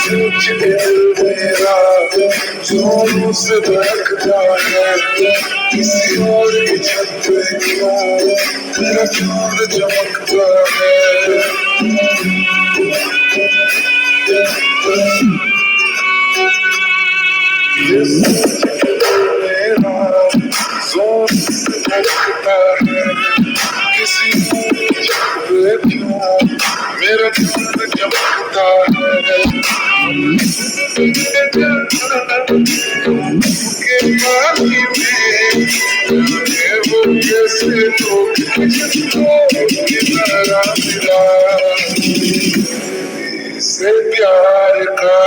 सोच दिल मेरा जोरों से धड़कता है, किसी और की छत पे क्या तेरा चांद चमकता है। ये सोच दिल मेरा जोरों से धड़कता है, किसी और की छत पे क्या मेरा चांद चमकता है। के पानी में वो कैसे तो किनारा मिला से प्यार का